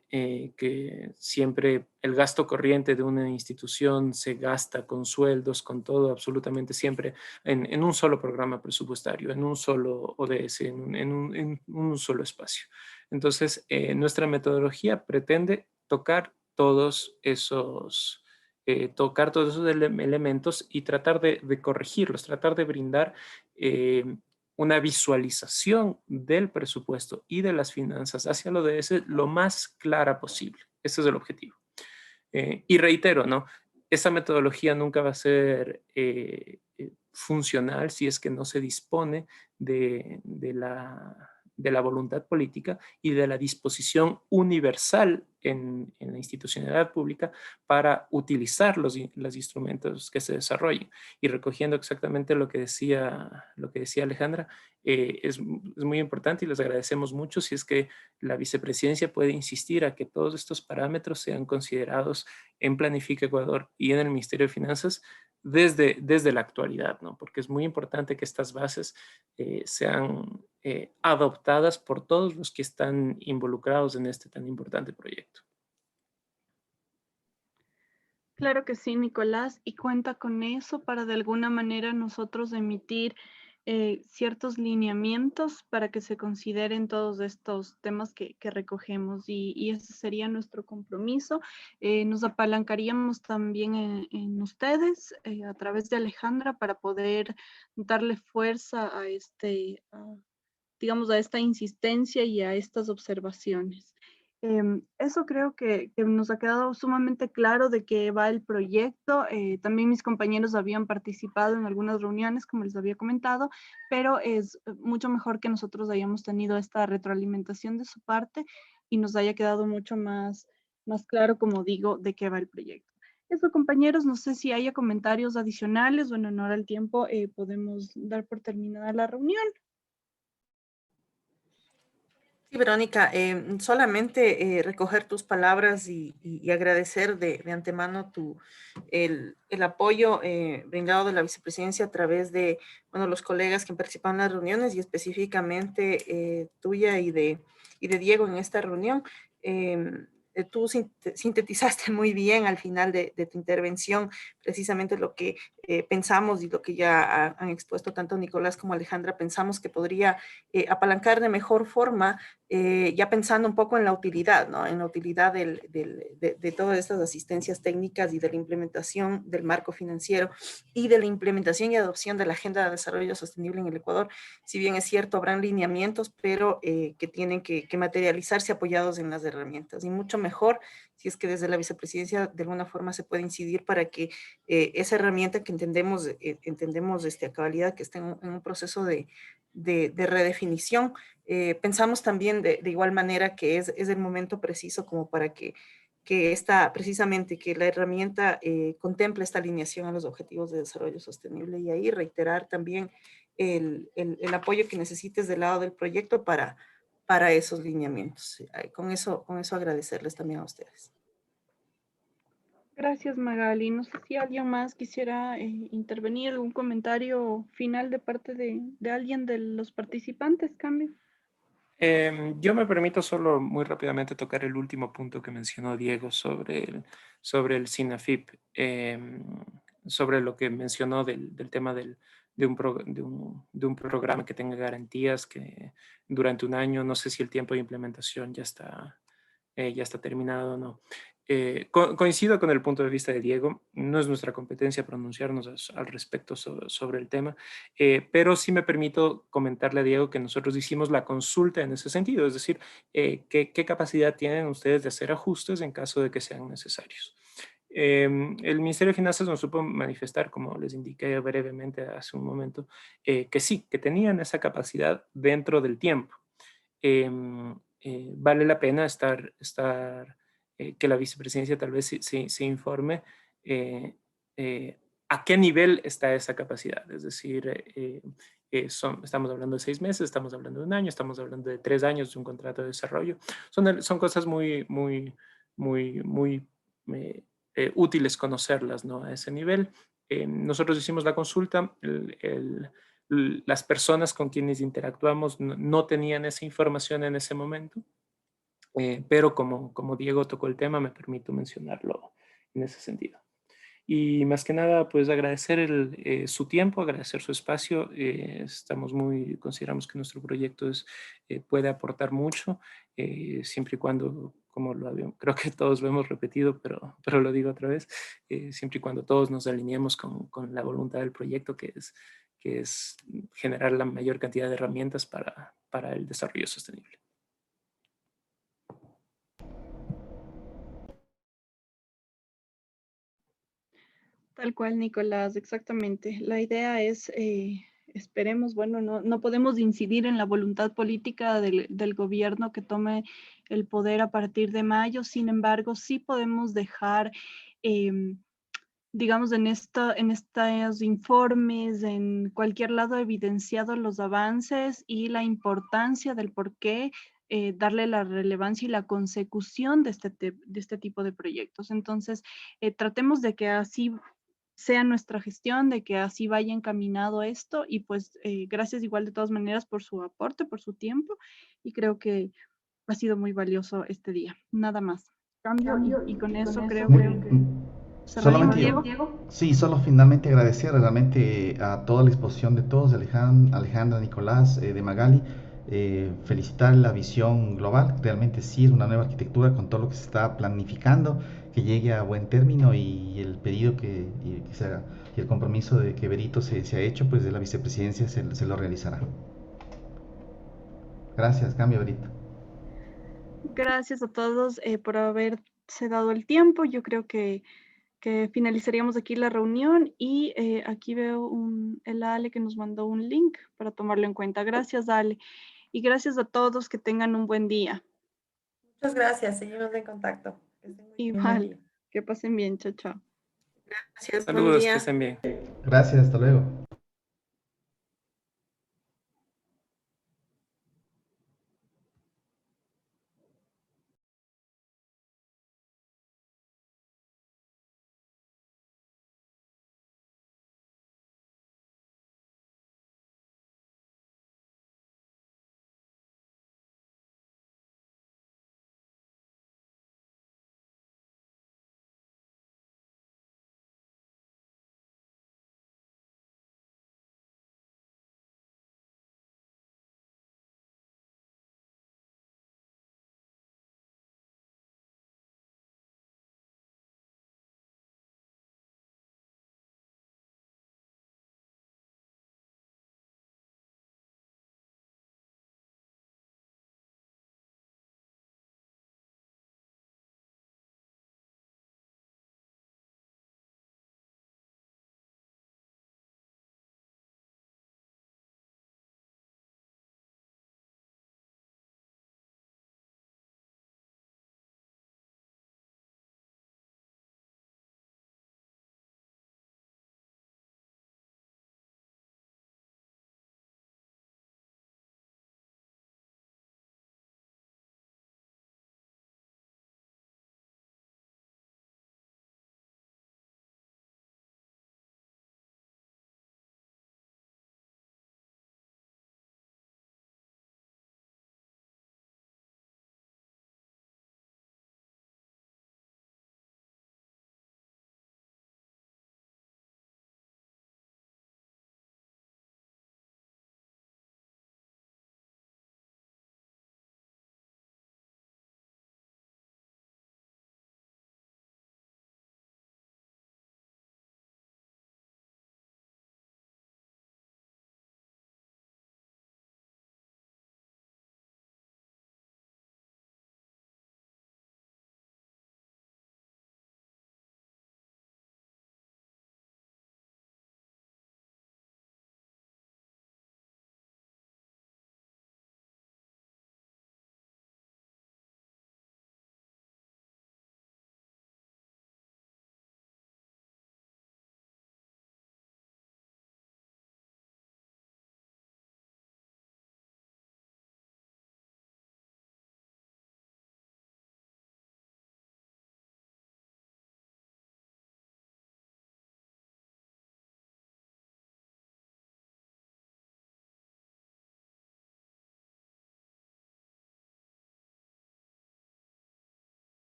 siempre el gasto corriente de una institución se gasta con sueldos, con todo, absolutamente siempre en un solo programa presupuestario, en un solo ODS, en un solo espacio. Entonces, nuestra metodología pretende tocar todos esos elementos y tratar de corregirlos, tratar de brindar una visualización del presupuesto y de las finanzas hacia lo de ese lo más clara posible. Ese es el objetivo. Y reitero, ¿no?, esa metodología nunca va a ser funcional si es que no se dispone de de la voluntad política y de la disposición universal en la institucionalidad pública para utilizar los instrumentos que se desarrollen. Y recogiendo exactamente lo que decía Alejandra, es muy importante y les agradecemos mucho si es que la vicepresidencia puede insistir a que todos estos parámetros sean considerados en Planifica Ecuador y en el Ministerio de Finanzas desde la actualidad, ¿no? Porque es muy importante que estas bases sean adoptadas por todos los que están involucrados en este tan importante proyecto. Claro que sí, Nicolás, y cuenta con eso para de alguna manera nosotros emitir ciertos lineamientos para que se consideren todos estos temas que recogemos y ese sería nuestro compromiso. Nos apalancaríamos también en ustedes a través de Alejandra para poder darle fuerza a digamos, a esta insistencia y a estas observaciones. Eso creo que nos ha quedado sumamente claro de qué va el proyecto. También mis compañeros habían participado en algunas reuniones, como les había comentado, pero es mucho mejor que nosotros hayamos tenido esta retroalimentación de su parte y nos haya quedado mucho más claro, como digo, de qué va el proyecto. Eso, compañeros, no sé si haya comentarios adicionales o en honor al tiempo podemos dar por terminada la reunión. Sí, Verónica, solamente recoger tus palabras y agradecer de antemano el apoyo brindado de la vicepresidencia a través de los colegas que han participado en las reuniones y específicamente tuya y de Diego en esta reunión. Tú sintetizaste muy bien al final de tu intervención precisamente lo que pensamos y lo que ya han expuesto tanto Nicolás como Alejandra. Pensamos que podría apalancar de mejor forma, ya pensando un poco en la utilidad, ¿no? En la utilidad de todas estas asistencias técnicas y de la implementación del marco financiero y de la implementación y adopción de la Agenda de Desarrollo Sostenible en el Ecuador. Si bien es cierto, habrán lineamientos, pero que tienen que materializarse apoyados en las herramientas. Y mucho mejor si es que desde la vicepresidencia de alguna forma se puede incidir para que esa herramienta que entendemos a cabalidad que está en un proceso de redefinición. Pensamos también de igual manera que es el momento preciso como para que precisamente que la herramienta contemple esta alineación a los objetivos de desarrollo sostenible y ahí reiterar también el apoyo que necesites del lado del proyecto para esos lineamientos. Con eso agradecerles también a ustedes. Gracias, Magali. No sé si alguien más quisiera intervenir, algún comentario final de parte de alguien de los participantes, Cambio. Yo me permito solo muy rápidamente tocar el último punto que mencionó Diego sobre el SINAFIP, sobre lo que mencionó del tema de un programa que tenga garantías que durante un año, no sé si el tiempo de implementación ya está terminado o no. Coincido con el punto de vista de Diego, no es nuestra competencia pronunciarnos al respecto sobre el tema, pero sí me permito comentarle a Diego que nosotros hicimos la consulta en ese sentido, es decir, ¿qué capacidad tienen ustedes de hacer ajustes en caso de que sean necesarios? El Ministerio de Finanzas nos supo manifestar, como les indiqué brevemente hace un momento, que sí, que tenían esa capacidad dentro del tiempo. Vale la pena que la vicepresidencia tal vez se informe a qué nivel está esa capacidad. Es decir, estamos hablando de 6 meses, estamos hablando de un año, estamos hablando de 3 años de un contrato de desarrollo. Son cosas muy útiles conocerlas, ¿no? A ese nivel. Nosotros hicimos la consulta, las personas con quienes interactuamos no tenían esa información en ese momento, pero como Diego tocó el tema, me permito mencionarlo en ese sentido. Y más que nada, pues agradecer su tiempo, agradecer su espacio. Consideramos que nuestro proyecto puede aportar mucho, siempre y cuando, creo que todos lo hemos repetido, pero lo digo otra vez, siempre y cuando todos nos alineemos con la voluntad del proyecto, que es generar la mayor cantidad de herramientas para el desarrollo sostenible. Tal cual, Nicolás, exactamente. La idea es esperemos, bueno, no podemos incidir en la voluntad política del gobierno que tome el poder a partir de mayo. Sin embargo, sí podemos dejar, digamos, en estos informes, en cualquier lado, evidenciados los avances y la importancia del por qué darle la relevancia y la consecución de este tipo de proyectos. Entonces, tratemos de que así sea nuestra gestión, de que así vaya encaminado esto y pues gracias igual de todas maneras por su aporte, por su tiempo y creo que ha sido muy valioso este día. Nada más. Cambio y con eso creo Muy- que cerraríamos, solamente, Diego. sí, solo finalmente agradecer realmente a toda la exposición de todos, de Alejandra, Nicolás, de Magali, felicitar la visión global, realmente sí es una nueva arquitectura con todo lo que se está planificando, que llegue a buen término y el pedido que se haga y el compromiso de que Berito se ha hecho, pues de la vicepresidencia se lo realizará. Gracias, cambio Berito. Gracias a todos por haberse dado el tiempo. Yo creo que finalizaríamos aquí la reunión y aquí veo el Ale que nos mandó un link para tomarlo en cuenta. Gracias, Ale. Y gracias a todos, que tengan un buen día. Muchas gracias, seguimos en contacto. Que estén muy bien, buen Igual, día. que pasen bien. Chao, chao. Gracias, buen Saludos, que día. estén bien. Gracias, hasta luego.